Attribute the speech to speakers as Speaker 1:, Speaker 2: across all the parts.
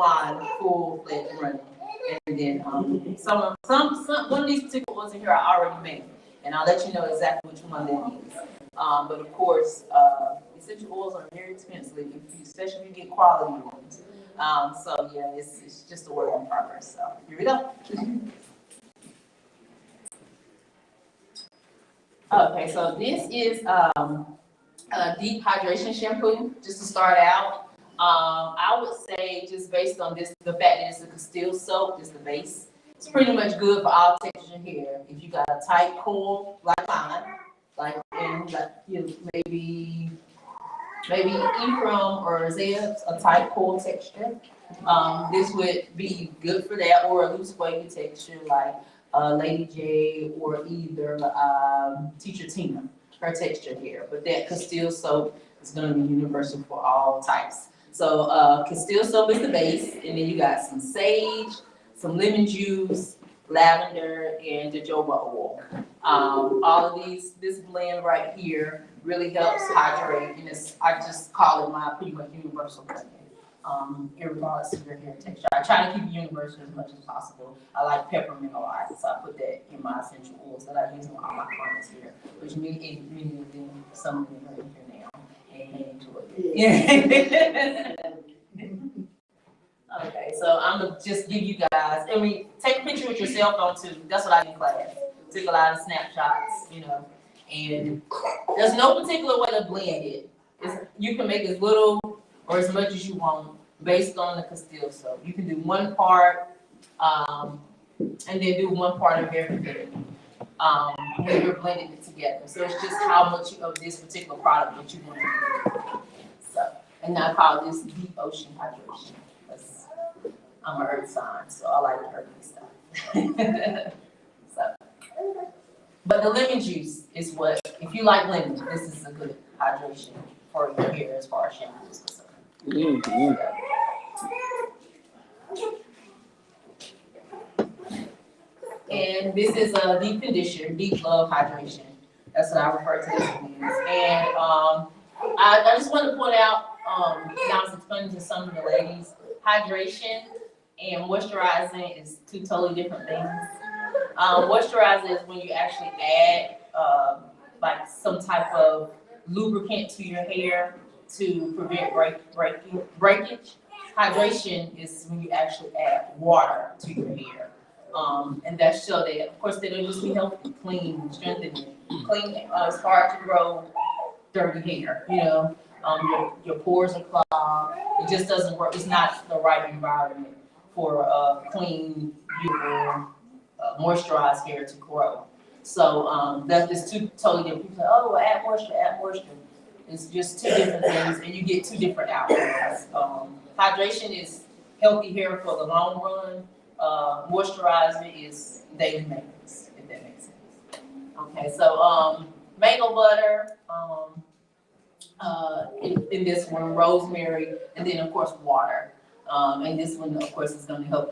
Speaker 1: line full-fledged running. And then some one of these particular ones in here I already made, and I'll let you know exactly which one that is. But of course, essential oils are very expensive, especially if you get quality ones. So yeah, it's just a work in progress. So here we go. Okay, so this is a deep hydration shampoo. Just to start out, I would say just based on this, the fact that it's a Castile soap is the base. It's pretty much good for all texture hair. If you got a tight coil like mine, like maybe Ephraim or Zeb's, a tight coil texture, this would be good for that, or a loose wavy texture like Lady J or either Teacher Tina, her texture hair. But that Castile soap is going to be universal for all types. So Castile soap is the base, and then you got some sage, some lemon juice, lavender, and jojoba oil. All of these, this blend right here really helps hydrate, and I just call it my pretty much universal blend. Regardless of your hair texture, I try to keep it universal as much as possible. I like peppermint a lot, so I put that in my essential oils that I use on all my clients here, which many of them, some of them are in here now, and they enjoy it. Okay, so I'm gonna just give you guys, take a picture with your cell phone too. That's what I did in class. Took a lot of snapshots, and there's no particular way to blend it. You can make as little or as much as you want based on the Castile soap. You can do one part, and then do one part of everything when you're blending it together. So it's just how much of this particular product that you want to do. So, and I call this deep ocean hydration. I'm an earth sign, so I like earthy stuff. But the lemon juice is what, if you like lemon, this is a good hydration for your hair as far as shampoo is concerned. And this is a deep conditioner, deep love hydration. That's what I refer to this as. And I just want to point out, and I was explaining to some of the ladies, hydration and moisturizing is two totally different things. Moisturizing is when you actually add like some type of lubricant to your hair to prevent breakage. Hydration is when you actually add water to your hair. And that's so that, of course, it'll just be healthy, clean, strengthening. Clean, it's hard to grow dirty hair, your pores are clogged. It just doesn't work. It's not the right environment for clean, beautiful, moisturized hair to grow. So that's just two totally different. People say, oh, add moisture. It's just two different things, and you get two different outcomes. Hydration is healthy hair for the long run. Moisturizing is daily maintenance, if that makes sense. Okay, so mango butter, in this one, rosemary, and then of course water. And this one, of course, is going to help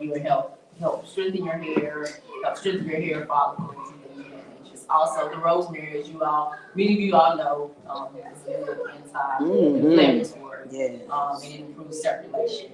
Speaker 1: strengthen your hair, help strengthen your hair follicles and things of that nature. Also, the rosemary, as many of you all know, is a good anti-inflammatory. And it improves circulation.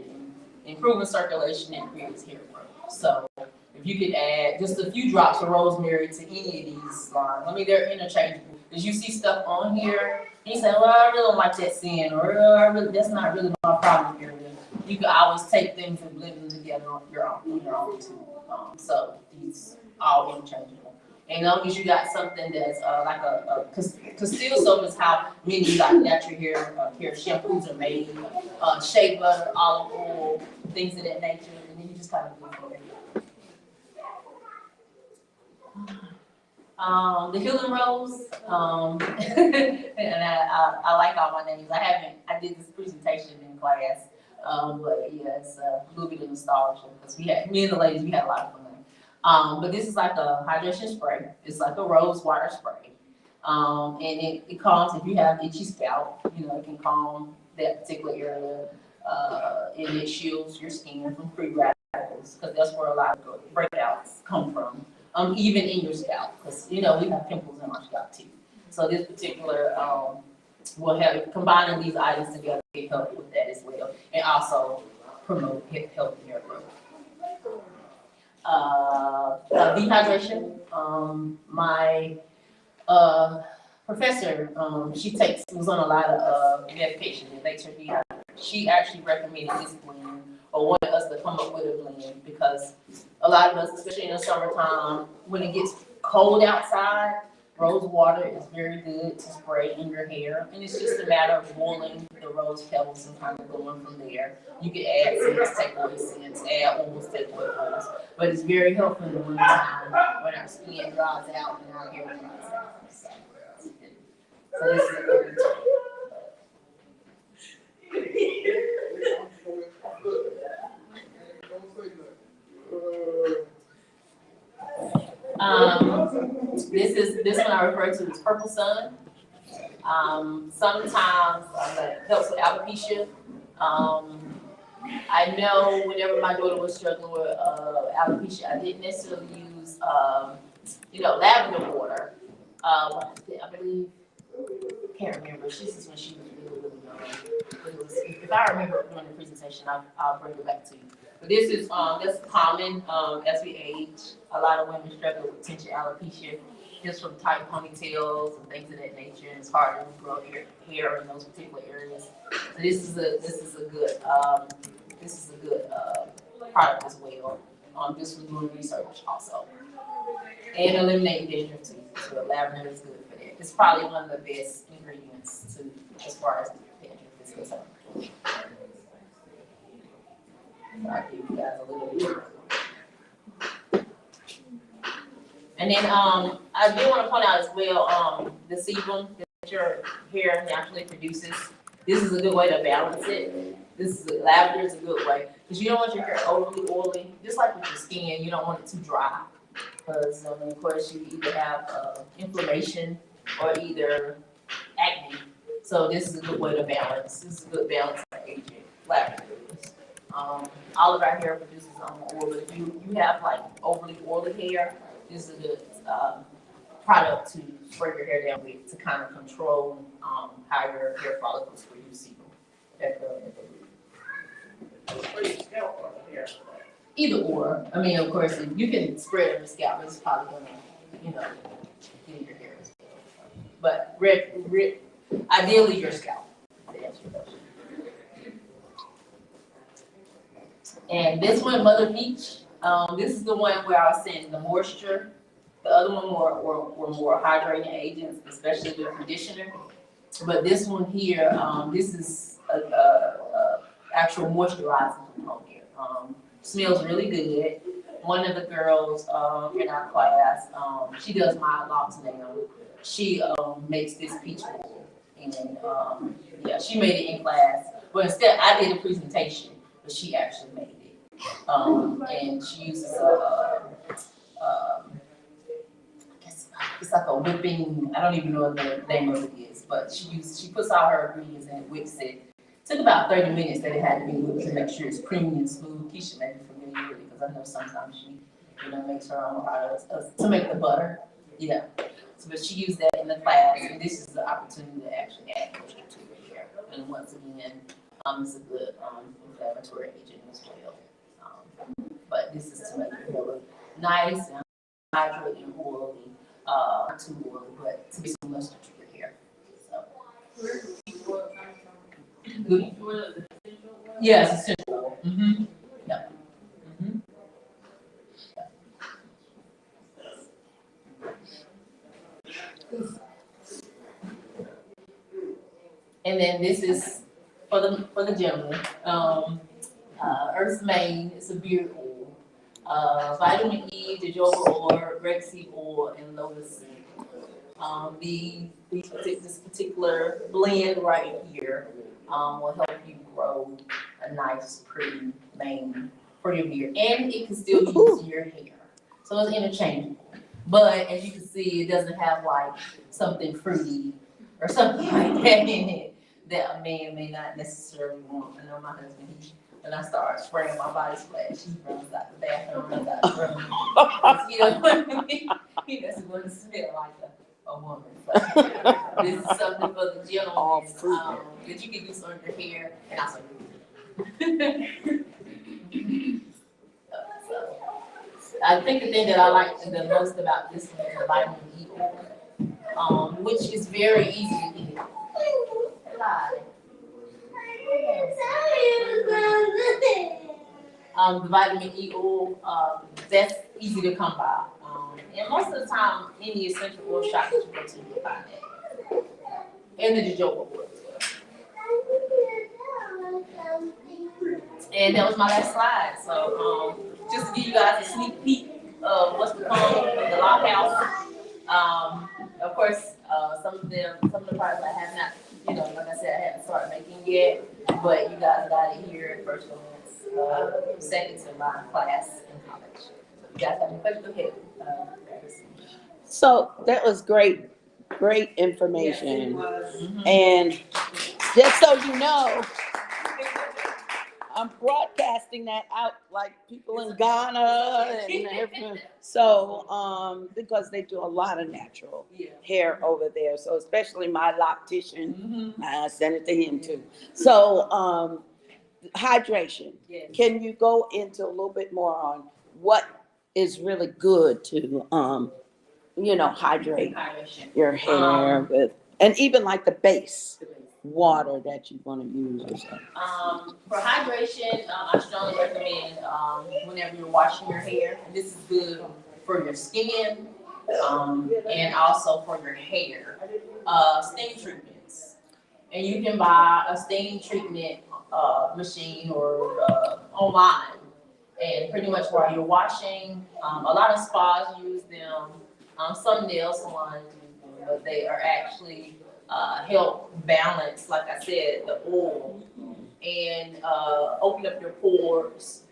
Speaker 1: Improving circulation and creates hair growth. So if you could add just a few drops of rosemary to any of these, they're interchangeable. Because you see stuff on here, and you say, well, I really don't like that scent, or that's not really my problem area. You can always take things and blend them together on your own too. So these all interchangeable. And as long as you got something that's like a Castile soap is how many like natural hair shampoos are made, shea butter, olive oil, things of that nature, and then you just kind of do it. The Healing Rose, and I like all my names. I did this presentation in class, but yeah, it's a little bit of nostalgia because me and the ladies, we had a lot of fun. But this is like a hydration spray. It's like a rose water spray. And it calms, if you have itchy scalp, it can calm that particular area. And it shields your skin from free radicals because that's where a lot of breakouts come from. Even in your scalp, because we have pimples in our scalp too. So this particular will have combining these items together can help with that as well, and also promote healthy hair growth. Dehydration. My professor, she was on a lot of medication that makes her dehydrated. She actually recommended this blend, or wanted us to come up with a blend, because a lot of us, especially in the summertime, when it gets cold outside, rose water is very good to spray in your hair, and it's just a matter of boiling the rose petals and kind of going from there. You can add scents, take away scents, add oils, take away oils, but it's very helpful in the wintertime when our skin dries out and our hair dries out. So this is a good routine. This one I refer to as purple sun. Sometimes it helps with alopecia. I know whenever my daughter was struggling with alopecia, I didn't necessarily use lavender water. I believe, can't remember. She says when she was really young. If I remember during the presentation, I'll bring it back to you. But this is that's common as we age. A lot of women struggle with tension alopecia, just from tight ponytails and things of that nature. And it's hard to grow hair in those particular areas. So this is a good product as well. Just from doing research also, and eliminating dandruff too. So lavender is good for that. It's probably one of the best ingredients as far as dandruff is concerned. I'll give you guys a little bit. And then I do want to point out as well the sebum that your hair naturally produces. This is a good way to balance it. Lavender is a good way, because you don't want your hair overly oily. Just like with your skin, you don't want it too dry, because of course you either have inflammation or either acne. So this is a good way to balance. This is a good balance for aging. Lavender. All of our hair produces oil, but if you have like overly oily hair, this is a good product to spray your hair down with to kind of control how your hair follicles produce sebum at the root. Either or. I mean, of course, you can spray it on your scalp, but it's probably gonna, get in your hair as well. But ideally, your scalp. To answer your question. And this one, Mother Peach, this is the one where I was saying the moisture. The other one were more hydrating agents, especially the conditioner. But this one here, this is a actual moisturizing component here. Smells really good. One of the girls in our class, she does my locks now. She makes this peach oil, and she made it in class. But instead, I did a presentation, but she actually made it. And she uses it's like a whipping, I don't even know what the name of it is, but she puts all her ingredients and whips it. Took about 30 minutes that it had to be whipped to make sure it's creamy and smooth. Keisha may be familiar with it, because I know sometimes she makes her own products to make the butter. Yeah. So, but she used that in the class, and this is the opportunity to actually add moisture to your hair. And once again, it's a good inflammatory agent as well. But this is to make your hair look nice and hydrated and oily. Not too oily, but to be so much to your hair. So. Good. Yes, essential oil. Mm-hmm. Yeah. Mm-hmm. And then this is for the gentleman. Earth's Mane, it's a beard oil. Vitamin E, jojoba oil, grapeseed oil, and lotus seed. This particular blend right here will help you grow a nice, pretty mane for your beard, and it can still be used in your hair, so it's interchangeable. But as you can see, it doesn't have like something fruity or something like that in it that a man may not necessarily want. I know my husband, when I start spraying my body splash, he runs out the bathroom, runs out the room. You know what I mean? He doesn't want to smell like a woman. But this is something for the gentleman that you can use on your hair and also your I think the thing that I like the most about this one is the vitamin E oil, which is very easy to eat. The vitamin E oil, that's easy to come by. And most of the time, any essential oil shop that you go to, you'll find that. And the jojoba oil as well. And that was my last slide. So, just to give you guys a sneak peek of what's to come with the lock house. Of course, some of the products I have not, like I said, I haven't started making yet, but you guys got it here at first glance, second to my class in college. So if you guys have any questions, go ahead.
Speaker 2: So that was great information.
Speaker 1: Mhm.
Speaker 2: And just so you know, I'm broadcasting that out like people in Ghana and everything. So, because they do a lot of natural hair over there. So especially my loctician, I send it to him too. So, hydration.
Speaker 1: Yes.
Speaker 2: Can you go into a little bit more on what is really good to, hydrate
Speaker 1: Hydration.
Speaker 2: your hair with, and even like the base water that you want to use or something?
Speaker 1: For hydration, I strongly recommend whenever you're washing your hair, and this is good for your skin and also for your hair, steam treatments. And you can buy a steam treatment machine or online. And pretty much while you're washing, a lot of spas use them, some nail salons use them, but they are actually help balance, like I said, the oil and open up your pores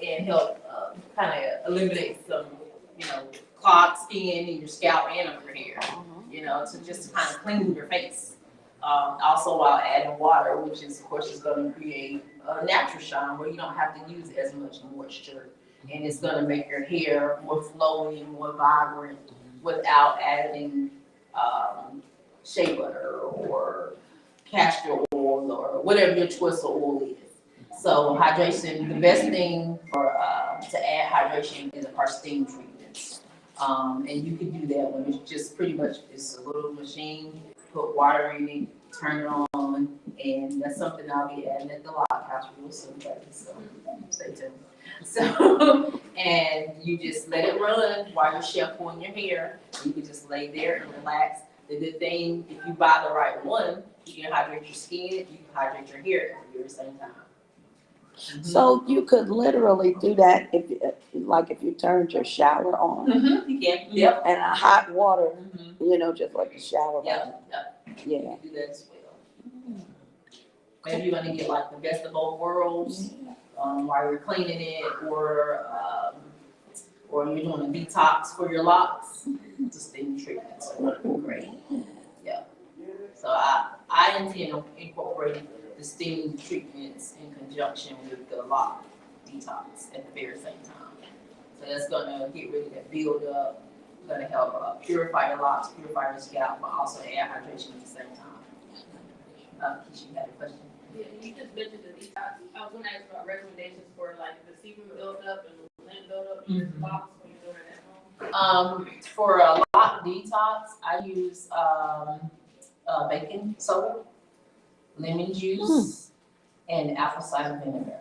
Speaker 1: and help kind of eliminate some, clogged skin in your scalp and of your hair, to just kind of clean your face. Also while adding water, which is, of course, is going to create a natural shine where you don't have to use as much moisture. And it's going to make your hair more flowy, more vibrant without adding shea butter or castor oil or whatever your choice of oil is. So hydration, the best thing for to add hydration is our steam treatments. And you can do that when it's just pretty much it's a little machine, put water in it, turn it on, and that's something I'll be adding at the lock house real soon, so stay tuned. So, and you just let it run while you're shampooing your hair. You can just lay there and relax. The good thing, if you buy the right one, you can hydrate your skin, you can hydrate your hair at the same time.
Speaker 2: So you could literally do that if you turned your shower on.
Speaker 1: You can. Yep.
Speaker 2: And a hot water, just like a shower.
Speaker 1: Yep.
Speaker 2: Yeah.
Speaker 1: You can do that as well. Maybe you're gonna get like the best of both worlds while you're cleaning it, or you're doing a detox for your locks. It's a steam treatment, so great. Yeah. So I intend on incorporating the steam treatments in conjunction with the lock detox at the very same time. So that's gonna get rid of that buildup, gonna help purify your locks, purify your scalp, but also add hydration at the same time. Keisha, you had a question?
Speaker 3: Yeah, you just mentioned the detox. I was gonna ask about recommendations for like the sebum buildup and the lint buildup in your locks when you're doing it at home.
Speaker 1: For a lock detox, I use baking soda, lemon juice, and apple cider vinegar.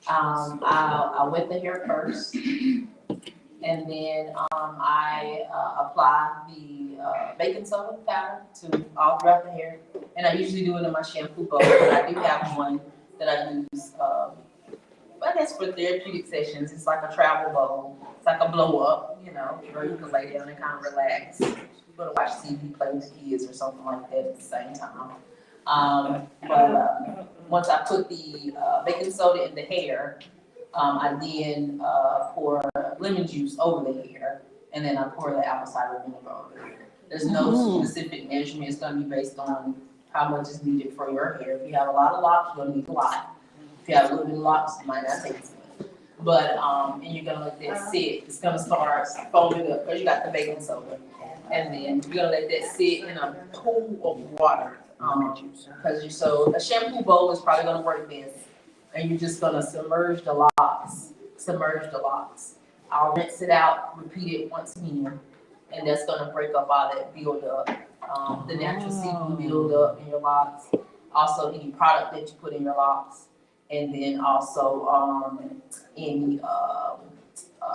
Speaker 1: I wet the hair first, and then I apply the baking soda powder to all throughout the hair. And I usually do it in my shampoo bowl, but I do have one that I use, I guess for therapeutic sessions. It's like a travel bowl. It's like a blow up, where you can lay down and kind of relax. You're gonna watch TV, play with kids or something like that at the same time. But once I put the baking soda in the hair, I then pour lemon juice over the hair, and then I pour the apple cider vinegar over the hair. There's no specific measurement. It's going to be based on how much is needed for your hair. If you have a lot of locks, you're going to need a lot. If you have a little bit of locks, it might not take as much. But, and you're going to let that sit. It's going to start foaming up because you got the baking soda. And then you're going to let that sit in a pool of water. So a shampoo bowl is probably going to work best. And you're just going to submerge the locks submerge the locks. I'll rinse it out, repeat it once again, and that's gonna break up all that buildup, the natural seafood buildup in your locks. Also, any product that you put in your locks, and then also any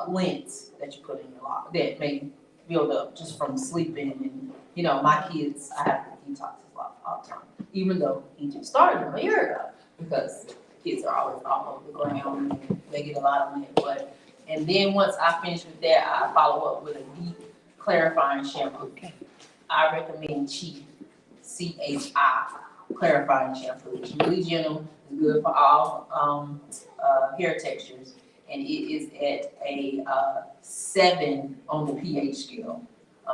Speaker 1: lint that you put in your lock that may build up just from sleeping. And my kids, I have to detox his lock all the time, even though he just started them a year ago, because kids are always all over the ground and they get a lot of lint. And then once I finish with that, I follow up with a deep clarifying shampoo. I recommend CHI clarifying shampoo. It's really gentle, it's good for all hair textures, and it is at a 7 on the pH scale.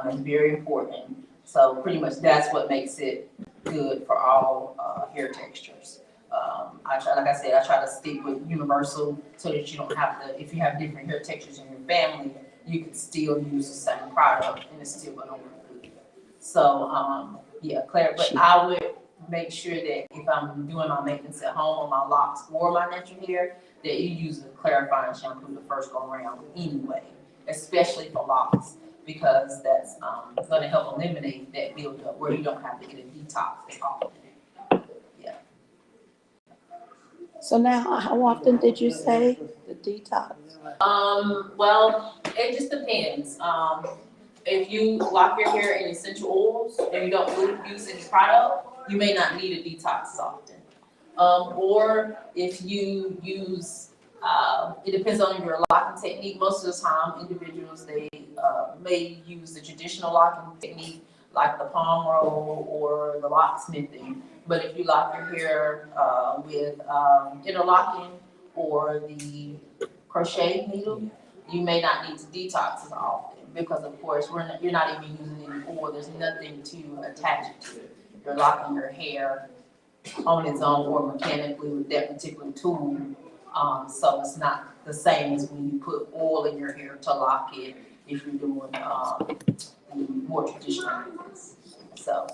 Speaker 1: It's very important. So pretty much that's what makes it good for all hair textures. I try to stick with universal so that you don't have to, if you have different hair textures in your family, you can still use the same product and it's still gonna work good. So, but I would make sure that if I'm doing my maintenance at home on my locks or my natural hair, that you use the clarifying shampoo the first go around anyway, especially for locks, because that's gonna help eliminate that buildup where you don't have to get a detox as often.
Speaker 2: So now, how often did you say the detox?
Speaker 1: Well, it just depends. If you lock your hair in essential oils and you don't use any product, you may not need a detox as often. Or if you use, it depends on your locking technique. Most of the time, individuals, they may use the traditional locking technique, like the palm roll or the locksmithing. But if you lock your hair with interlocking or the crochet needle, you may not need to detox as often, because of course you're not even using any oil. There's nothing to attach it to. You're locking your hair on its own or mechanically with that particular tool. So it's not the same as when you put oil in your hair to lock it if you're doing the more traditional methods. So,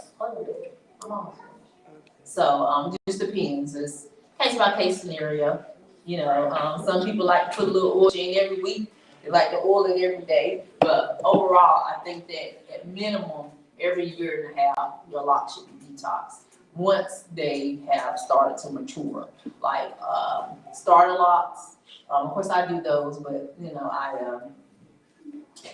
Speaker 1: it just depends. It's case by case scenario. Some people like to put a little oil in every week. They like to oil it every day. But overall, I think that at minimum, every year and a half, your lock should be detoxed once they have started to mature. Like starter locks. Of course, I do those, but I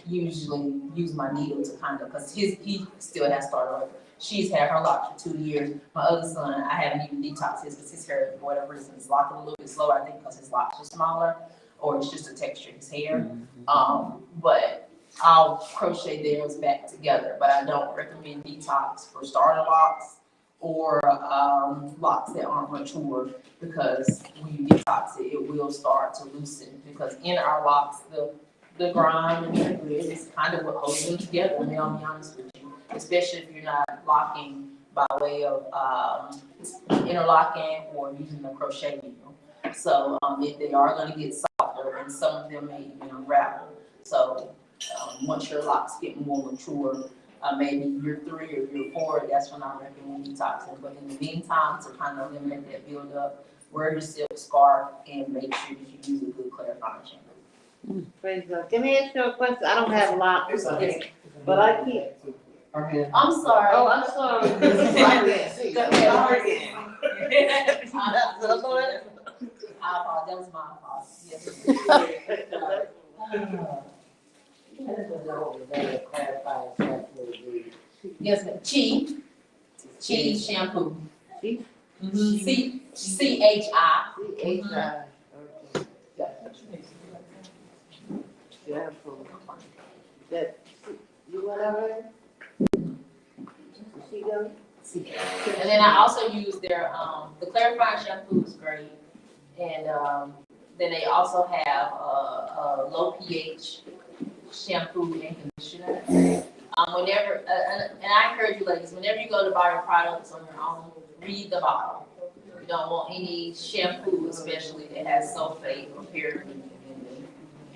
Speaker 1: usually use my needle to kind of, because he still has starter. She's had her locks for 2 years. My other son, I haven't even detoxed his because his hair, for whatever reason, is locking a little bit slower. I think because his locks are smaller, or it's just the texture of his hair. But I'll crochet theirs back together. But I don't recommend detox for starter locks or locks that aren't mature, because when you detox it, it will start to loosen. Because in our locks, the grime and the grid is kind of what holds them together. I'll be honest with you. Especially if you're not locking by way of interlocking or using a crochet needle. So if they are going to get softer, and some of them may even unravel. So once your locks get more mature, maybe year 3 or year 4, that's when I recommend detoxing. But in the meantime, to kind of eliminate that buildup, wear your silk scarf and make sure that you use a good clarifying shampoo.
Speaker 4: Praise God. Let me ask you a question. I don't have locks, but I can't.
Speaker 1: I'm sorry.
Speaker 4: Oh, I'm sorry.
Speaker 1: Sorry. Go ahead. I apologize. That was my fault. Yes, ma'am. Chi shampoo. CHI.
Speaker 4: Shampoo. That, you went over? She go?
Speaker 1: And then I also use their, the clarifying shampoo is great. And then they also have a low pH shampoo and conditioner. Whenever, and I encourage you ladies, whenever you go to buy your products on your own, read the bottle. You don't want any shampoo, especially that has sulfate or paraben in it.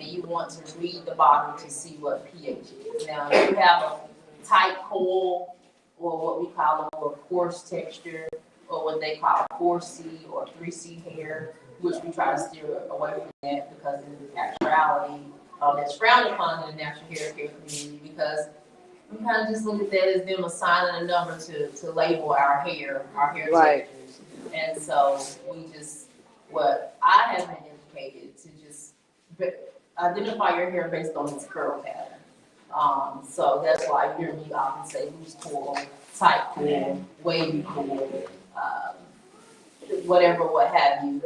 Speaker 1: And you want to read the bottle to see what pH is. Now, if you have a tight coil, or what we call a more coarse texture, for what they call 4C or 3C hair, which we try to steer away from that because in actuality, it's frowned upon in the natural hair care community because we kind of just look at that as them assigning a number to label our hair
Speaker 2: Right.
Speaker 1: textures. And so what I have been educated to just identify your hair based on its curl pattern. So that's why you hear me often say loose coil, tight coil, wavy coil, whatever, what have you,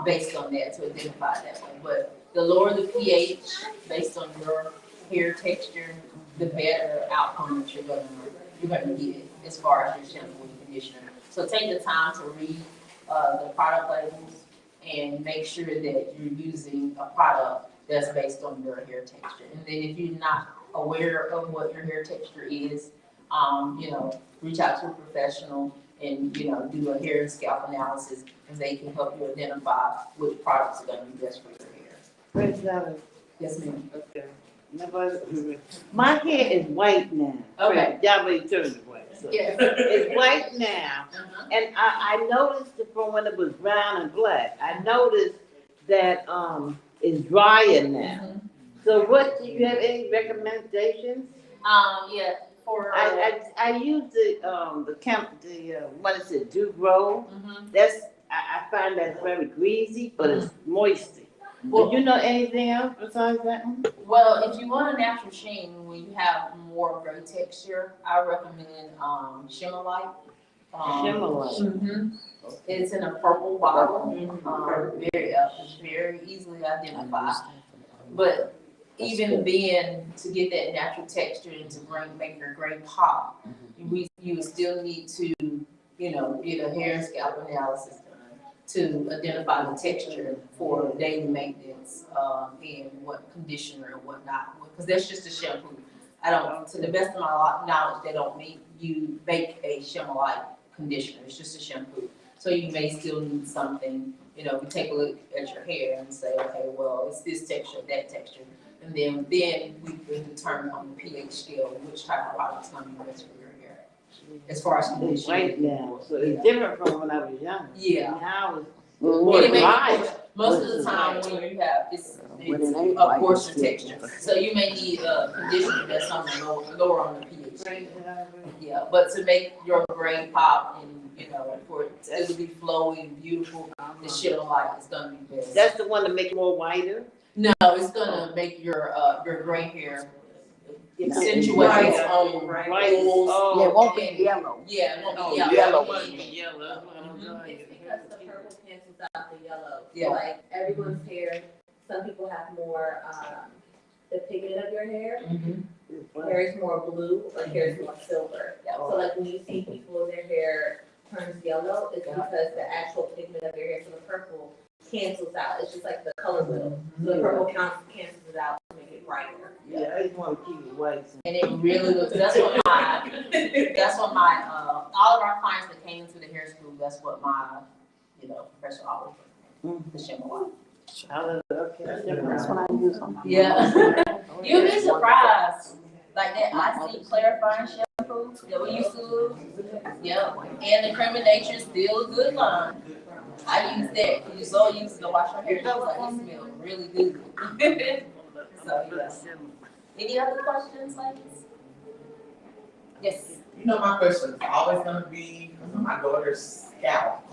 Speaker 1: based on that to identify that way. But the lower the pH based on your hair texture, the better outcome that you're gonna get as far as your shampoo and conditioner. So take the time to read the product labels and make sure that you're using a product that's based on your hair texture. And then if you're not aware of what your hair texture is, reach out to a professional and, do a hair and scalp analysis, and they can help you identify which products are gonna be best for your hair.
Speaker 4: Praise God.
Speaker 1: Yes, ma'am.
Speaker 4: Okay. My hair is white now.
Speaker 1: Okay.
Speaker 4: Y'all may turn it white. So.
Speaker 1: Yes.
Speaker 4: It's white now. And I noticed it from when it was brown and black. I noticed that it's drier now. So what, do you have any recommendations?
Speaker 1: Yeah, for.
Speaker 4: I use what is it, Dew Grow? That's, I find that very greasy, but it's moisty.
Speaker 1: Well,
Speaker 4: do you know anything else besides that one?
Speaker 1: Well, if you want a natural sheen, when you have more gray texture, I recommend Shimmer Light.
Speaker 4: Shimmer Light.
Speaker 1: It's in a purple bottle. It's very easily identified. But even then, to get that natural texture and to make your gray pop, you would still need to, get a hair and scalp analysis done to identify the texture for daily maintenance, and what conditioner and whatnot, because that's just a shampoo. To the best of my knowledge, they don't make you bake a Shimmer Light conditioner. It's just a shampoo. So you may still need something, we take a look at your hair and say, okay, well, it's this texture, that texture. And then we can determine on the pH scale which type of product is going to be best for your hair. As far as
Speaker 4: It's
Speaker 1: conditioning.
Speaker 4: white now, so it's different from when I was young.
Speaker 1: Yeah.
Speaker 4: Now it's
Speaker 1: And
Speaker 4: more
Speaker 1: it may
Speaker 4: dry.
Speaker 1: be, most of the time when you have, it's of course your texture. So you may need a conditioner that's on the lower on the pH. Yeah, but to make your gray pop and, for it to be flowy and beautiful, the Shimmer Light is gonna be best.
Speaker 4: That's the one to make it more whiter?
Speaker 1: No, it's gonna make your gray hair accentuate its own
Speaker 4: Right.
Speaker 1: pools.
Speaker 4: Oh,
Speaker 2: Yeah, it won't be yellow.
Speaker 1: Yeah, it won't
Speaker 4: Oh,
Speaker 1: be yellow.
Speaker 2: yellow.
Speaker 4: Yellow.
Speaker 3: It's because the purple cancels out the yellow.
Speaker 1: Yeah.
Speaker 3: So like everyone's hair, some people have more, the pigment of your hair. Hair is more blue or hair is more silver. So like when you see people their hair turns yellow, it's because the actual pigment of your hair, so the purple cancels out. It's just like the color wheel. So the purple cancels it out to make it brighter.
Speaker 4: Yeah, I just want to keep it white.
Speaker 1: And it really looks, that's what my, all of our clients that came into the hair school, that's what my, professor always recommended, the Shimmer Light.
Speaker 4: Okay.
Speaker 2: That's what I use on my.
Speaker 1: Yeah. You'd be surprised, like that IC clarifying shampoo that we used to use. Yeah, and the Cream of Nature is still a good line. I use that, you so used to wash your hair, it's like, it smells really good. So, yeah. Any other questions, ladies? Yes.
Speaker 5: My question is always gonna be my daughter's scalp.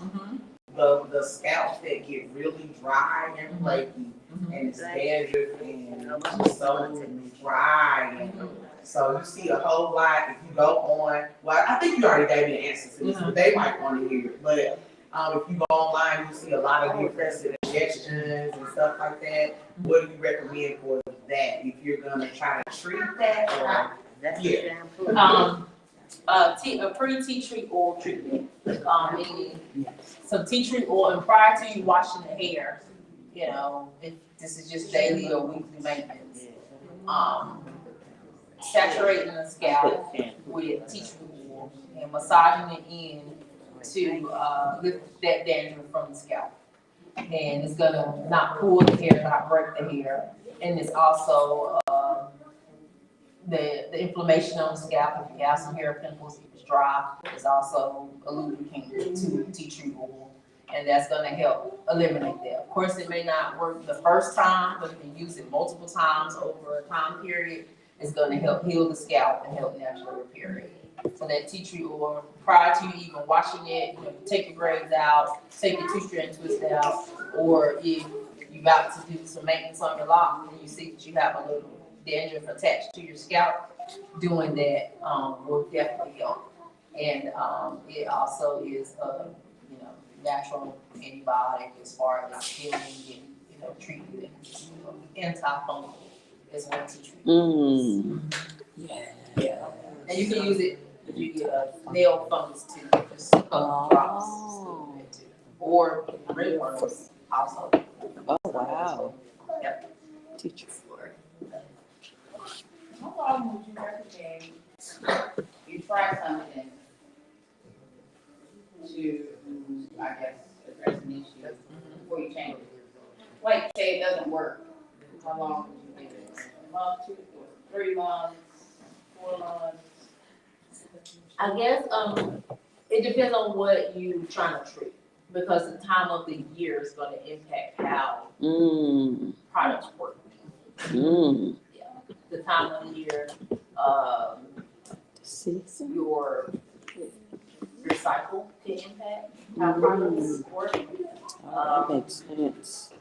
Speaker 5: The scalps that get really dry and flaky, and it's dandruff and so dry. And so you see a whole lot if you go on. Well, I think you already gave me the answer to this, but they might want to hear it. But if you go online, you see a lot of different suggestions and stuff like that. What do you recommend for that if you're gonna try to treat that? Or
Speaker 4: That's
Speaker 5: yeah.
Speaker 4: the shampoo.
Speaker 1: A pre-tea tree oil treatment, meaning some tea tree oil, and prior to you washing the hair, if this is just daily or weekly maintenance. Saturating the scalp with tea tree oil and massaging it in to lift that dandruff from the scalp. And it's gonna not pull the hair, not break the hair, and it's also the inflammation on the scalp. If you have some hair pimples, if it's dry, is also a lubricant to tea tree oil. And that's gonna help eliminate that. Of course, it may not work the first time, but if you use it multiple times over a time period, it's gonna help heal the scalp and help naturally repair it. So that tea tree oil, prior to you even washing it, you know, take your braids out, take your two-strand twist out, or if you're about to do some maintenance on your lock and you see that you have a little dandruff attached to your scalp, doing that will definitely help. And it also is a natural antibiotic as far as healing and treatment, antifungal is one tea tree. Yeah. And you can use it if you get a nail fungus too, just a couple drops, still good too. Or ringworms also.
Speaker 2: Oh, wow.
Speaker 1: Yep.
Speaker 2: Teacher.
Speaker 6: How long would you recommend you try something to, I guess, address an issue before you change it? Like, say it doesn't work, how long would you give it? A month, 2, 3 months, 4 months?
Speaker 1: I guess it depends on what you're trying to treat, because the time of the year is going to impact how products work. The time of the year,
Speaker 2: Season.
Speaker 1: your cycle can impact how products work.
Speaker 2: That makes sense.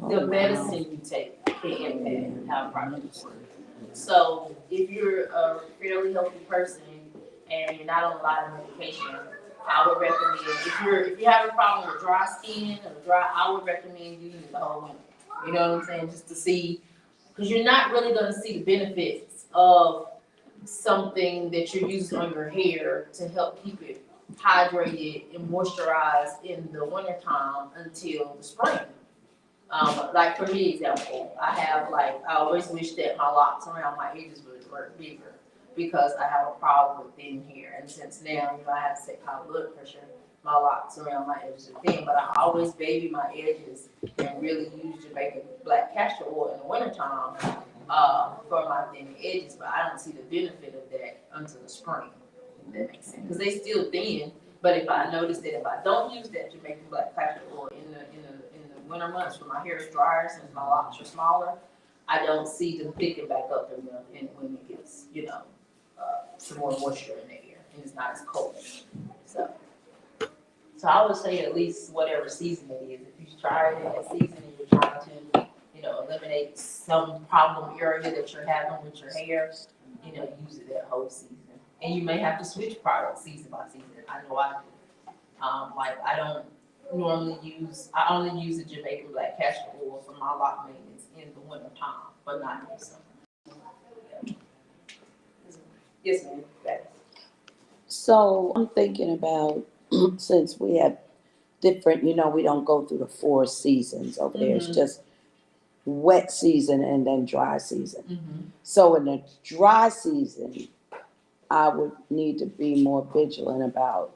Speaker 1: The medicine you take can impact how products work. So if you're a fairly healthy person and you're not on a lot of medication, I would recommend, if you have a problem with dry skin or I would recommend using the whole winter. You know what I'm saying? Just to see, because you're not really going to see the benefits of something that you're using on your hair to help keep it hydrated and moisturized in the wintertime until the spring. Like for me, example, I always wish that my locks around my edges were bigger because I have a problem with thin hair. And since now, I have to take high blood pressure, my locks around my edges are thin, but I always baby my edges and really use Jamaican black castor oil in the wintertime for my thin edges, but I don't see the benefit of that until the spring, if that makes sense. Because they still thin, but if I notice that if I don't use that Jamaican black castor oil in the winter months when my hair is drier, since my locks are smaller, I don't see them picking back up in when it gets, some more moisture in the air and it's not as cold. So I would say at least whatever season it is, if you try it in that season and you're trying to, eliminate some problem area that you're having with your hair, use it that whole season. And you may have to switch products season by season. I know I do. I only use the Jamaican black castor oil for my lock maintenance in the winter time, but not in the summer. Yeah. Yes, ma'am.
Speaker 2: So I'm thinking about, since we have different, we don't go through the 4 seasons over there. It's just wet season and then dry season. So in the dry season, I would need to be more vigilant about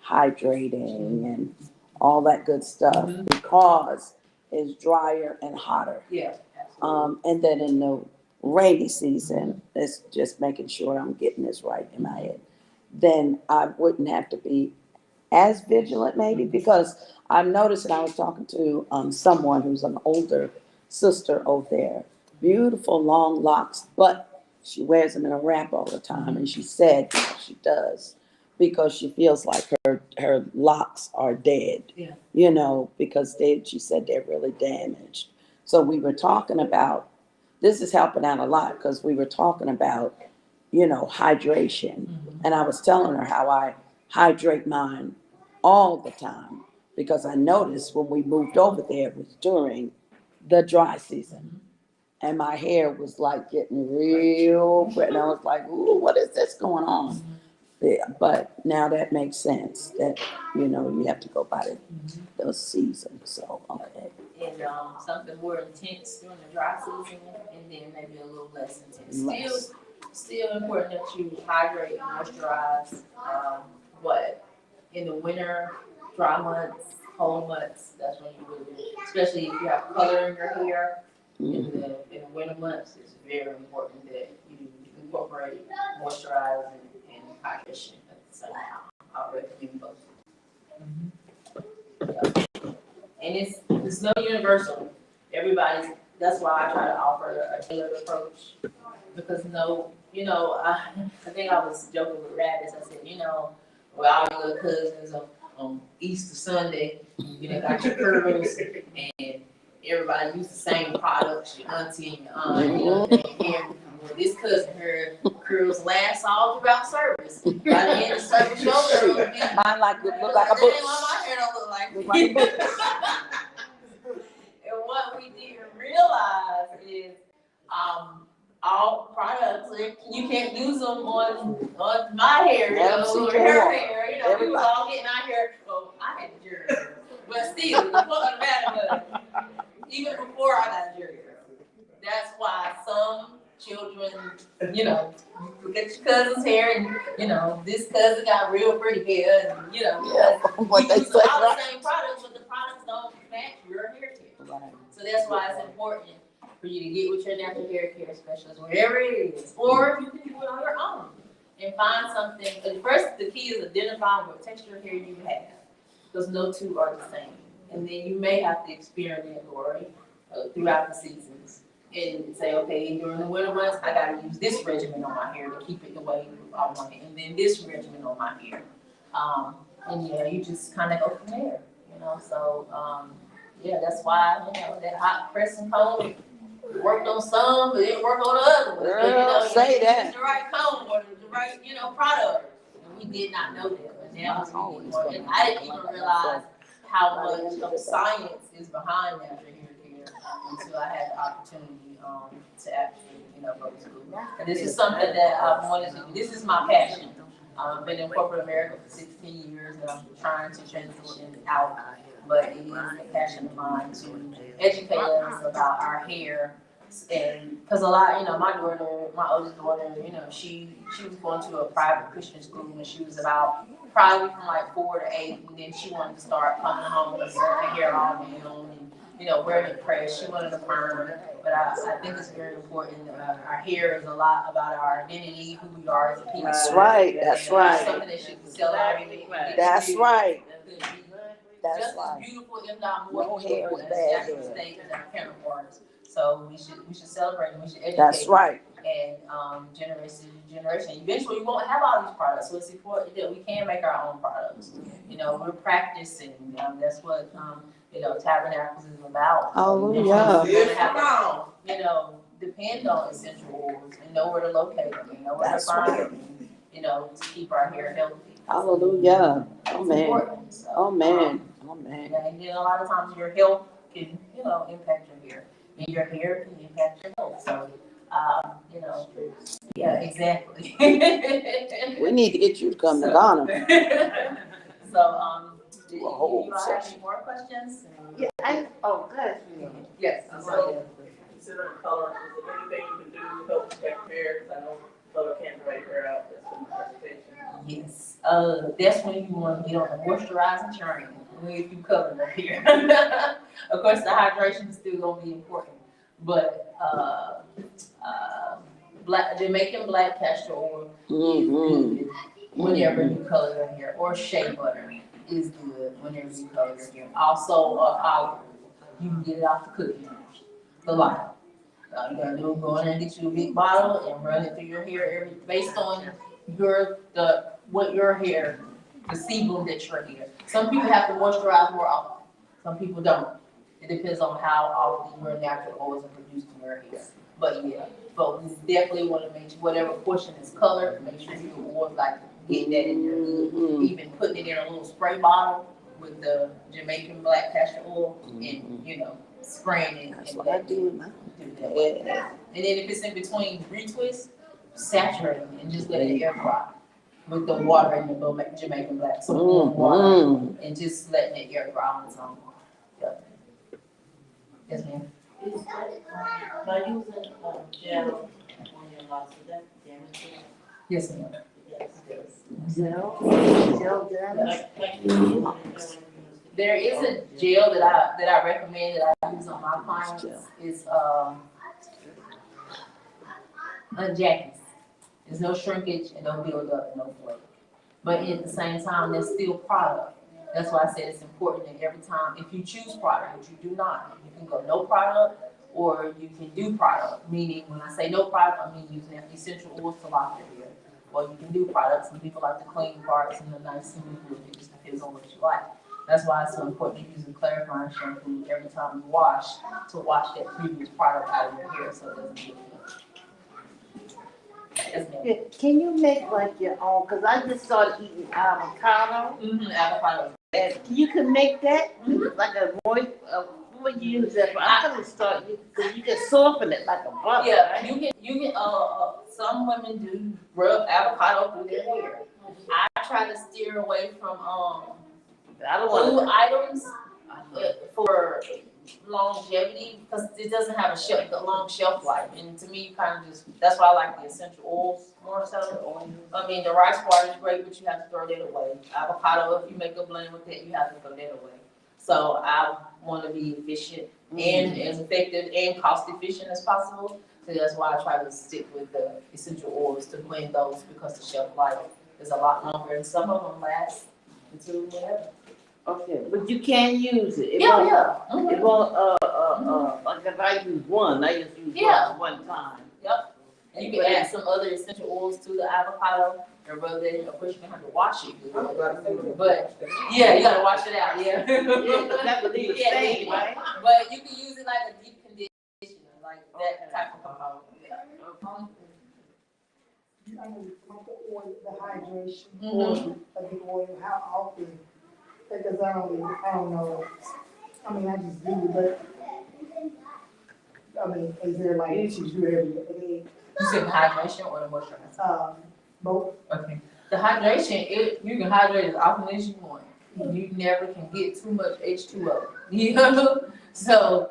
Speaker 2: hydrating and all that good stuff because it's drier and hotter.
Speaker 1: Yeah.
Speaker 2: And then in the rainy season, it's just making sure I'm getting this right in my head. Then I wouldn't have to be as vigilant maybe, because I've noticed, and I was talking to someone who's an older sister over there, beautiful long locks, but she wears them in a wrap all the time, and she said she does because she feels like her locks are dead, because she said they're really damaged. So we were talking about, this is helping out a lot, because we were talking about, hydration. And I was telling her how I hydrate mine all the time, because I noticed when we moved over there, it was during the dry season. And my hair was like getting real wet, and I was like, ooh, what is this going on? Yeah, but now that makes sense, that, you have to go by those seasons, so, okay.
Speaker 1: And something more intense during the dry season, and then maybe a little less intense. Still important that you hydrate and moisturize, but in the winter, dry months, cold months, that's when you really, especially if you have color in your hair, in the winter months, it's very important that you incorporate, moisturize, and hydration at the same time. I recommend both. And it's no universal. Everybody's, that's why I try to offer a tailored approach. Because I think I was joking with Rabbits. I said, well, all your little cousins on Easter Sunday, got your curls, and everybody use the same products, your auntie and your aunt, and this cousin, her curls last all throughout service. By the end of service, your curls be
Speaker 2: Mine look like a bush.
Speaker 1: my hair don't look like
Speaker 2: Look like a bush.
Speaker 1: And what we didn't realize is, all products, you can't use them on my hair, or her hair, we was all getting our hair, well, I had the jury hair, but still, the point of the matter was, even before I got jury hair, that's why some children, look at your cousin's hair, and, this cousin got real pretty hair, and,
Speaker 2: What they
Speaker 1: use
Speaker 2: say,
Speaker 1: all the
Speaker 2: right?
Speaker 1: same products, but the products don't match your hair type.
Speaker 2: Right.
Speaker 1: So that's why it's important for you to get with your natural hair care specialist, wherever it is, or you can do it on your own and find something. But first, the key is identifying what texture hair you have, because no two are the same. And then you may have to experiment or throughout the seasons and say, okay, during the winter months, I got to use this regimen on my hair to keep it the way I want it, and then this regimen on my hair. And you just kind of go from there. So that's why that hot press and comb worked on some, but it didn't work on the other ones.
Speaker 2: Girl, say that.
Speaker 1: The right comb or the right product, and we did not know that. But now it's really important. And I didn't even realize how much of science is behind natural hair care until I had the opportunity to actually go to school. And this is something that I wanted to do. This is my passion. I've been in corporate America for 16 years, and I'm trying to transition out. But it is a passion of mine to educate us about our hair. And because a lot, my oldest daughter, she was going to a private Christian school when she was about probably from like 4 to 8, and then she wanted to start coming home and wearing her hair all down and wearing it pressed. She wanted a perm, but I think it's very important. Our hair is a lot about our identity, who we are as a people.
Speaker 2: That's right. That's right.
Speaker 1: Something that should be celebrated.
Speaker 2: That's right. That's
Speaker 1: Just
Speaker 2: right.
Speaker 1: as beautiful, if not more
Speaker 2: No hair
Speaker 1: beautiful,
Speaker 2: is
Speaker 1: as
Speaker 2: bad
Speaker 1: Jackson
Speaker 2: hair.
Speaker 1: State as our counterparts. So we should celebrate and we should educate.
Speaker 2: That's right.
Speaker 1: And generation to generation. Eventually, we won't have all these products, so it's important that we can make our own products. We're practicing. That's what Tabernacles is about.
Speaker 2: Hallelujah.
Speaker 1: We're gonna have to, depend on essential oils and know where to locate them, and know where
Speaker 2: That's
Speaker 1: to find
Speaker 2: right.
Speaker 1: them. To keep our hair healthy.
Speaker 2: Hallelujah.
Speaker 1: It's
Speaker 2: Amen.
Speaker 1: important. So,
Speaker 2: Amen. Amen.
Speaker 1: and then a lot of times your health can, impact your hair, and your hair can impact your health. So, yeah, exactly.
Speaker 2: We need to get you to come to Ghana.
Speaker 1: So, do
Speaker 2: Do a
Speaker 1: you
Speaker 2: whole
Speaker 1: all have any
Speaker 2: session.
Speaker 1: more questions?
Speaker 4: Yeah, good.
Speaker 1: Yes.
Speaker 5: Considering color, is there anything you can do to help protect hair? Because I know color can dry hair out, that's been my presentation.
Speaker 1: Yes, that's when you want to get on the moisturizing journey, if you cover your hair. Of course, the hydration is still gonna be important, but, Jamaican black castor oil is good whenever you color your hair, or shea butter is good whenever you color your hair. Also, olive oil, you can get it off the cooking the light. All you gotta do is go in and get you a big bottle and run it through your hair based on what your hair, the sebum that your hair. Some people have to moisturize more often. Some people don't. It depends on how often your natural oils are produced in your hair. But we definitely want to make sure whatever portion is colored, make sure you avoid getting that in your hood. Even putting it in a little spray bottle with the Jamaican black castor oil and spraying it.
Speaker 2: That's
Speaker 1: and
Speaker 2: what I do with my
Speaker 1: yeah. And then if it's in between retwists, saturate it and just let it air dry with the water and the Jamaican black water and just letting it air dry on its own. Yep. Yes, ma'am.
Speaker 7: By using gel on your locks, is that damaging?
Speaker 1: Yes, ma'am. There is a gel that I recommend that I use on my clients. It's Jackie's. There's no shrinkage and no buildup and no flake. But at the same time, there's still product. That's why I said it's important that every time, if you choose product, which you do not, you can go no product or you can do product. Meaning, when I say no product, I mean using essential oils to lock your hair. Or you can do products. Some people like the clean parts and the nice smooth look. It just depends on what you like. That's why it's so important to use a clarifying shampoo every time you wash, to wash that previous product out of your hair so it doesn't get Yes, ma'am.
Speaker 4: Yeah, can you make like your own? Cause I just started eating avocado.
Speaker 1: Avocado.
Speaker 4: And you can make that like a moist. What you use that for? I'm gonna start because you can soften it like a butter.
Speaker 1: Yeah,
Speaker 4: right?
Speaker 1: you can, some women do rub avocado through their hair. I try to steer away from,
Speaker 4: I don't want
Speaker 1: food items for longevity, because it doesn't have a long shelf life, and to me, you kind of just, that's why I like the essential oils more so. I mean, the rice water is great, but you have to throw that away. Avocado, if you make a blend with that, you have to throw that away. So I want to be efficient and as effective and cost efficient as possible. So that's why I try to stick with the essential oils to blend those, because the shelf life is a lot longer, and some of them last until whatever.
Speaker 4: Okay, but you can use it. It
Speaker 1: Yeah,
Speaker 4: won't,
Speaker 1: yeah.
Speaker 4: It won't, like if I use one, I just use one time.
Speaker 1: Yep. And you can add some other essential oils to the avocado and rub that in. Of course, you're gonna have to wash it. But yeah, you gotta wash it out. Yeah.
Speaker 4: Yeah, that would leave a stain, right?
Speaker 1: But you can use it like a deep conditioner, like that type of compound.
Speaker 8: I know, like the oil, the hydration,
Speaker 1: Mhm.
Speaker 8: like the oil, how often? Because I don't know. I mean, I just do it, but, I mean, is there like, you should do it every day?
Speaker 1: You said hydration or the moisturizer?
Speaker 8: Both.
Speaker 1: Okay. The hydration, you can hydrate as often as you want. You never can get too much H2O. You know? So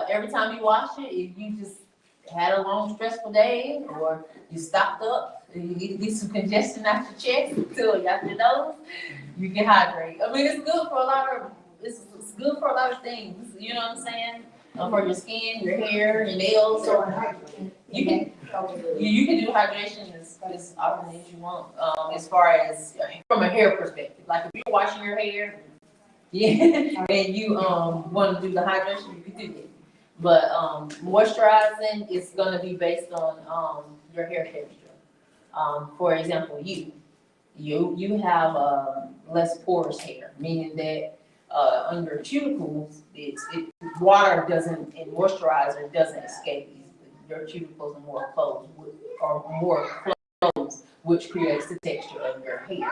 Speaker 1: every time you wash it, if you just had a long stressful day, or you stopped up, and you need to get some congestion out your chest until you out your nose, you can hydrate. I mean, it's good for a lot of things. You know what I'm saying? For your skin, your hair, your nails.
Speaker 8: So,
Speaker 1: You can you can do hydration as often as you want. As far as from a hair perspective, like if you're washing your hair, yeah, and you want to do the hydration, you can do that. But moisturizing is gonna be based on your hair texture. For example, you have less porous hair, meaning that on your cuticles, water doesn't, and moisturizer doesn't escape easily. Your cuticles are more closed, which creates the texture of your hair.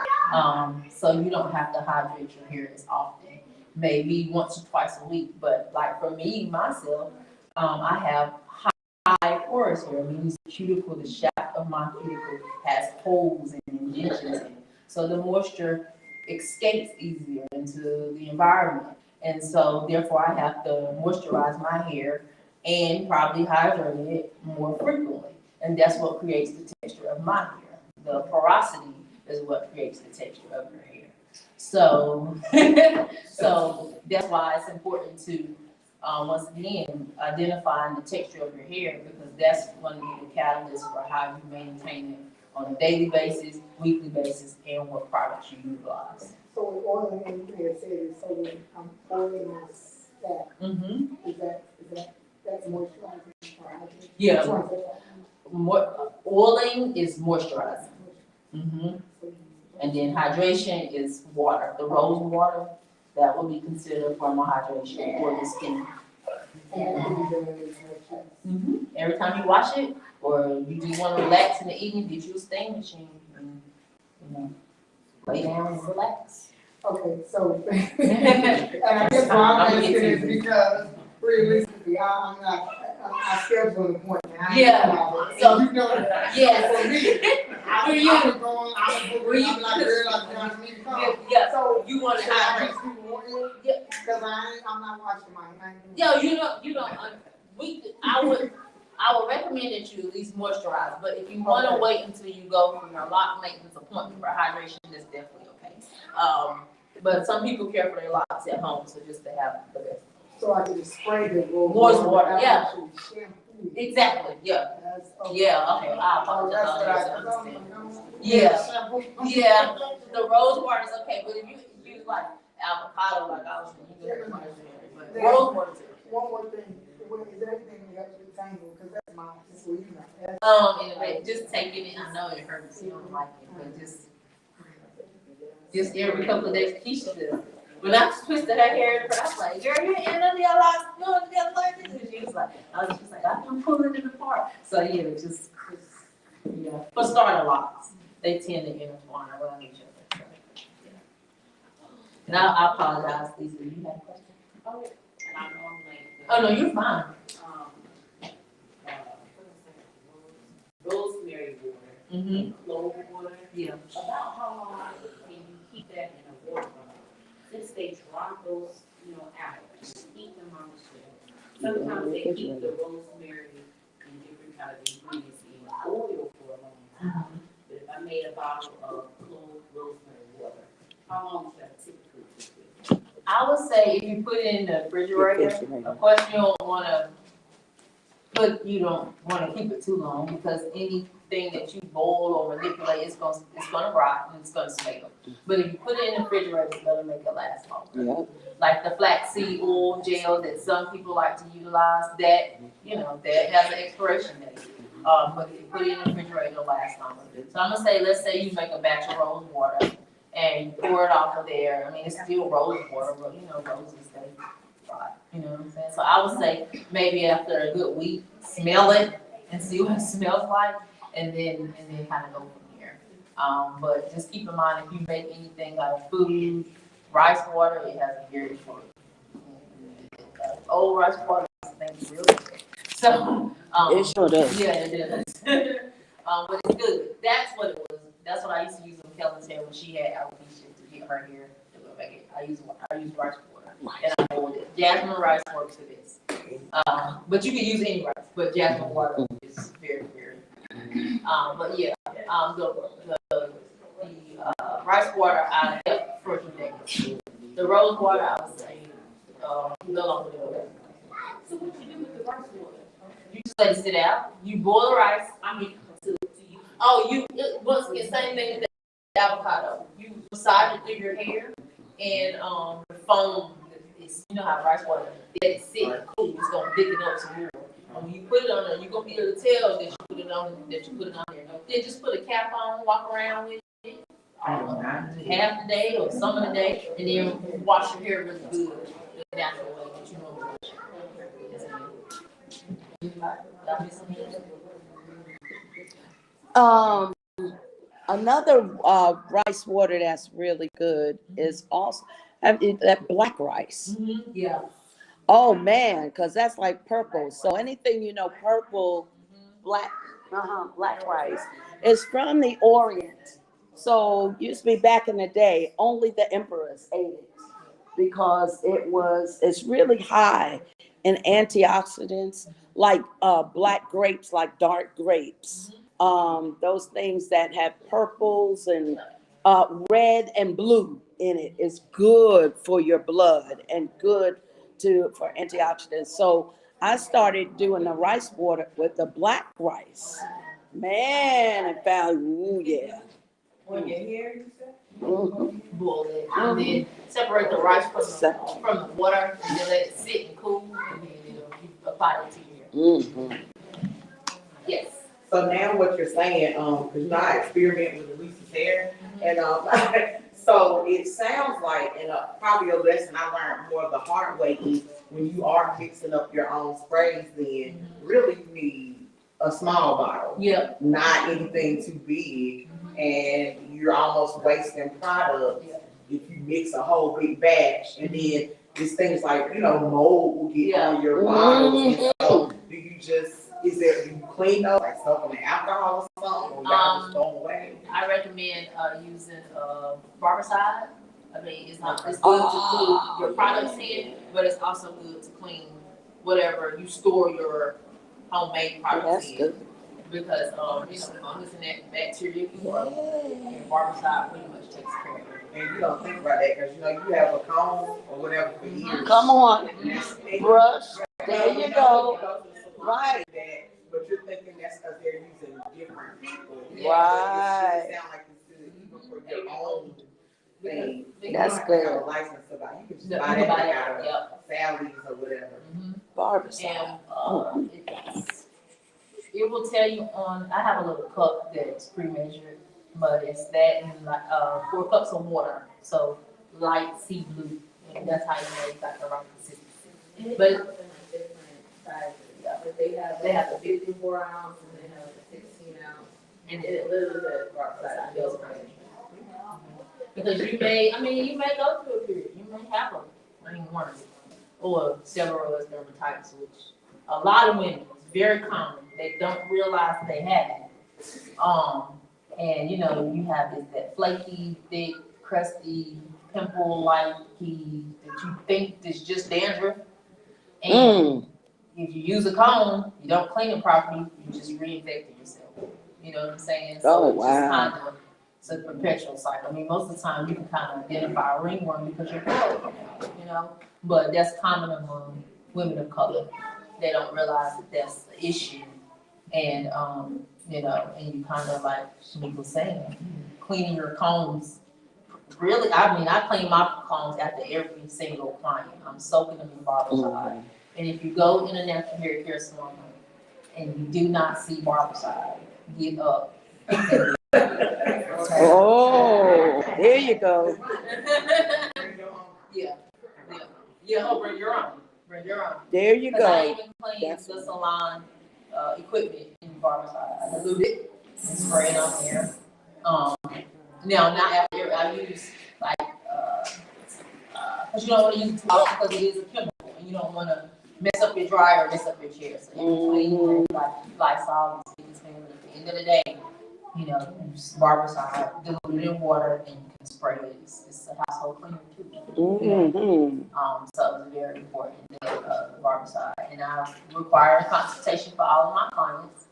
Speaker 1: So you don't have to hydrate your hair as often, maybe once or twice a week. But like for me, myself, I have high porous hair, meaning the cuticle, the shaft of my cuticle has holes and indentions in it. So the moisture escapes easier into the environment. And so therefore I have to moisturize my hair and probably hydrate it more frequently. And that's what creates the texture of my hair. The porosity is what creates the texture of your hair. So, so that's why it's important to, once again, identifying the texture of your hair, because that's going to be the catalyst for how you maintain it on a daily basis, weekly basis, and what products you utilize.
Speaker 8: So with oil, and you had said it, so when I'm oiling my scalp, that's moisturizing or hydration?
Speaker 1: Yeah.
Speaker 8: Which one's that?
Speaker 1: Oiling is moisturizing. And then hydration is water. The rose water, that will be considered formal hydration for the skin.
Speaker 8: And that could be done as
Speaker 1: Every time you wash it, or you just want to relax in the evening, get you a stain machine and, lay down and relax.
Speaker 8: Okay, so, and I guess why I'm asking is because realistically, I schedule an appointment.
Speaker 1: So,
Speaker 8: you know,
Speaker 1: yes.
Speaker 8: for me, I'm like, girl, I need to come.
Speaker 1: Yeah,
Speaker 8: So,
Speaker 1: you want to
Speaker 8: should I
Speaker 1: hydrate.
Speaker 8: just do oil?
Speaker 1: Yeah.
Speaker 8: Because I'm not washing my hands.
Speaker 1: Yo, you don't, I would recommend that you at least moisturize, but if you want to wait until you go for your lock maintenance appointment for hydration, that's definitely okay. But some people care for their locks at home, so just to have the best.
Speaker 8: So I can just spray the
Speaker 1: Moist water, yeah.
Speaker 8: Shampoo.
Speaker 1: Exactly, yeah.
Speaker 8: that's. Okay.
Speaker 1: Yeah, okay, I
Speaker 8: Oh,
Speaker 1: apologize.
Speaker 8: that's what I,
Speaker 1: I
Speaker 8: cause
Speaker 1: understand.
Speaker 8: I'm like,
Speaker 1: Yeah, yeah, the rose water is okay, but if you use like avocado, like I was saying, you can but rose water is okay.
Speaker 8: one more thing, is everything we have to be tangled, cause that's my,
Speaker 1: Anyway, just taking it, I know it hurts, you don't like it, but just every couple of days, Keisha does. When I twisted her hair, I was like, girl, you ain't none of y'all like doing together like this. And she was like, I'm pulling it apart. So yeah, just yeah. For starter locks, they tend to intertwine around each other. So, yeah. And I apologize, Lisa, you had a question?
Speaker 6: Oh, and I know I'm late.
Speaker 1: Oh, no, you're fine.
Speaker 6: Rosemary water,
Speaker 1: Mm-hmm.
Speaker 6: clove water.
Speaker 1: Yeah.
Speaker 6: About how long can you keep that in a water bottle? Since they drop those, out, keep them on the shelf. Sometimes they keep the rosemary and different kind of ingredients in oil for a long time. But if I made a bottle of clove rosemary water, how long should I typically keep it?
Speaker 1: I would say if you put it in the refrigerator, of course you don't wanna keep it too long because anything that you boil or manipulate, it's gonna rot and it's gonna smell. But if you put it in the refrigerator, it's gonna make it last longer.
Speaker 2: Yep.
Speaker 1: Like the flaxseed oil gel that some people like to utilize, that has an expiration date. But if you put it in the refrigerator, it'll last longer. So I'm gonna say, let's say you make a batch of rose water and you pour it off of there. I mean, it's still rose water, but roses stay dry. You know what I'm saying? So I would say maybe after a good week, smell it and see what it smells like, and then kind of go from there. But just keep in mind if you make anything out of food, rice water, it has a very short. Old rice water, I think it's really good. So
Speaker 2: It sure does.
Speaker 1: yeah, it does. But it's good. That's what it was. That's what I used to use on Kelly's hair when she had alopecia to get her hair to look like it. I use rice water and I hold it. Jasmine rice works for this. But you can use any rice, but jasmine water is very, very. But yeah, the rice water I left for Rebecca. The rose water I would say no longer do it.
Speaker 6: So what you do with the rice water?
Speaker 1: You just let it sit out. You boil the rice.
Speaker 6: To
Speaker 1: Once again, same thing with the avocado. You massage it through your hair, and the foam is, how rice water, let it sit and cool. It's gonna thicken up some more. And when you put it on there, you're gonna be able to tell that you put it on there. Then just put a cap on, walk around with it half the day or some of the day, and then wash your hair really good, the natural way that you know.
Speaker 2: Another rice water that's really good is also that black rice.
Speaker 1: Mm-hmm. Yeah.
Speaker 2: Oh man, because that's like purple. So anything purple, black rice is from the Orient. So used to be back in the day, only the emperors ate it because it's really high in antioxidants, like black grapes, like dark grapes. Those things that have purples and red and blue in it is good for your blood and good for antioxidants. So I started doing the rice water with the black rice. Man, and found, ooh, yeah.
Speaker 5: On your hair, you said?
Speaker 2: Mm-hmm.
Speaker 1: Boil it, and then separate the rice from the water, and then let it sit and cool, and then you apply it to your hair.
Speaker 2: Mm-hmm.
Speaker 1: Yes.
Speaker 5: So now what you're saying, cause I experiment with Lisa's hair, and so it sounds like, and probably a lesson I learned more the hard way is when you are mixing up your own sprays, then really you need a small bottle.
Speaker 1: Yeah.
Speaker 5: Not anything too big, and you're almost wasting product if you mix a whole big batch, and then these things like, mold will get on your bottles, and so do you you clean up, like soap and alcohol or something, or y'all just throw away?
Speaker 1: I recommend using barbicide. I mean, it's good to put your products in, but it's also good to clean whatever you store your homemade products in.
Speaker 2: Good.
Speaker 1: Because fungus and that bacteria can grow, and barbicide pretty much takes care of it.
Speaker 5: And you don't think about that, cause you have a comb or whatever for years.
Speaker 2: Come on, brush. There you go. Right.
Speaker 5: But you're thinking that's because they're using different people.
Speaker 2: Right.
Speaker 5: It sounds like it's good even for your own thing.
Speaker 2: That's
Speaker 5: You don't have to have
Speaker 2: good.
Speaker 5: a license to buy. You can just
Speaker 1: Yeah,
Speaker 5: buy
Speaker 1: you can
Speaker 5: that
Speaker 1: buy it,
Speaker 5: out of
Speaker 1: yep.
Speaker 5: Sally's or whatever.
Speaker 2: Barbicide.
Speaker 1: And, it will tell you on, I have a little cup that's pre-measured, but it's that and like, 4 cups of water, so light sea blue, and that's how you know you got the right consistency. But,
Speaker 3: Different sizes,
Speaker 1: yeah,
Speaker 3: but they have the 54 ounce and they have the 16 ounce. And it literally says rock side, it feels crazy.
Speaker 1: because you may go through a period, you may have a ring worm or several other dermatitis, which a lot of women, it's very common, they don't realize they have it. And you know, you have that flaky, thick, crusty, pimple-like that you think is just dandruff. And if you use a comb, you don't clean it properly, you just reinfecting yourself. You know what I'm saying? So it's just kind of, it's a perpetual cycle. I mean, most of the time you can kind of identify a ringworm because your curls come out, you know? But that's common among women of color. They don't realize that that's the issue. And, you know, and you kind of like Shanique was saying, cleaning your combs. Really, I clean my combs after every single client. I'm soaking them in barbicide. And if you go in a natural hair care salon and you do not see barbicide, get up.
Speaker 2: Oh, there you go.
Speaker 1: Yeah, bring your own.
Speaker 2: There you
Speaker 1: Because I
Speaker 2: go.
Speaker 1: even clean the salon equipment in barbicide. I dilute it and spray it on there. Now, not after I use like, because you don't want to use it too often because it is a chemical and you don't want to mess up your dryer or mess up your chair. So in between, like Lysol, at the end of the day, you know, use barbicide, dilute it in water, and you can spray it. It's a household cleaner too. So it's very important that the barbicide, and I require a consultation for all of my clients.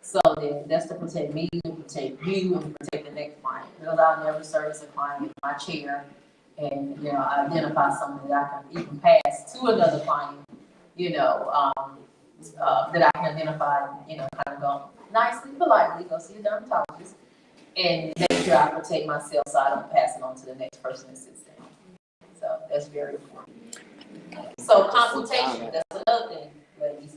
Speaker 1: So that's to protect me, to protect you, and protect the next client. Because I'll never service a client with my chair, and you know, I identify something that I can even pass to another client. You know, that I can identify. You know, kind of go nicely, politely, go see a dermatologist, and make sure I protect myself so I don't pass it on to the next person that sits down. So that's very important. So consultation, that's another thing, ladies.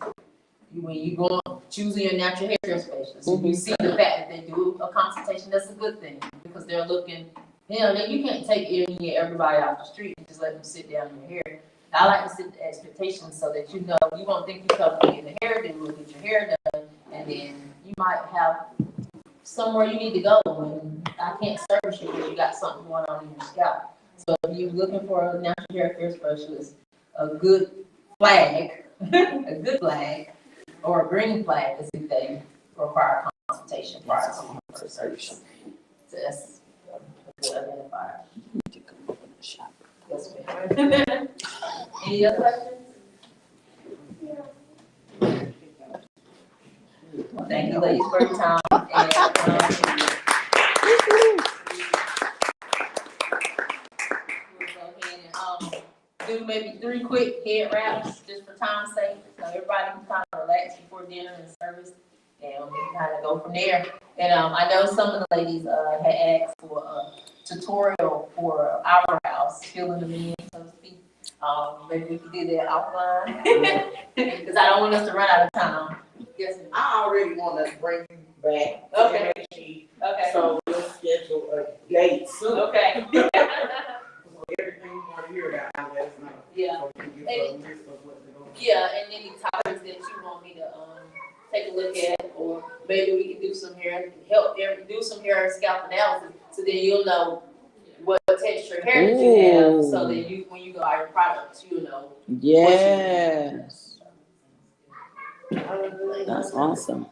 Speaker 1: When you go choosing your natural hair care specialist, you see the fact that they do a consultation, that's a good thing because they're looking, you know, you can't take everybody off the street and just let them sit down in your hair. I like to set the expectations so that you know you won't think you come in the hair, then we'll get your hair done, and then you might have somewhere you need to go and I can't service you because you got something going on in your scalp. So if you're looking for a natural hair care specialist, a good flag, a good flag, or a green flag is if they require consultation prior to first service. So that's a good identifier. Yes, ma'am. Any other questions? Well, thank you, ladies, for your time. And, we'll go ahead and do maybe 3 quick head wraps just for time's sake, so everybody can kind of relax before dinner and service, and we can kind of go from there. And I know some of the ladies had asked for a tutorial for our house, filling them in, so to speak. Maybe we could do that offline because I don't want us to run out of time. Yes.
Speaker 5: I already want to bring you back.
Speaker 1: Okay.
Speaker 5: MHG,
Speaker 1: Okay.
Speaker 5: so we'll schedule a date soon.
Speaker 1: Okay.
Speaker 5: Everything you want to hear about, let us know.
Speaker 1: Yeah.
Speaker 5: So we can get a list of what to go.
Speaker 1: Yeah, and any topics that you want me to take a look at, or maybe we can do some hair, do some hair and scalp analysis, so then you'll know what texture hair that you have, so that you, when you go buy your products, you'll know.
Speaker 2: Yes. That's awesome.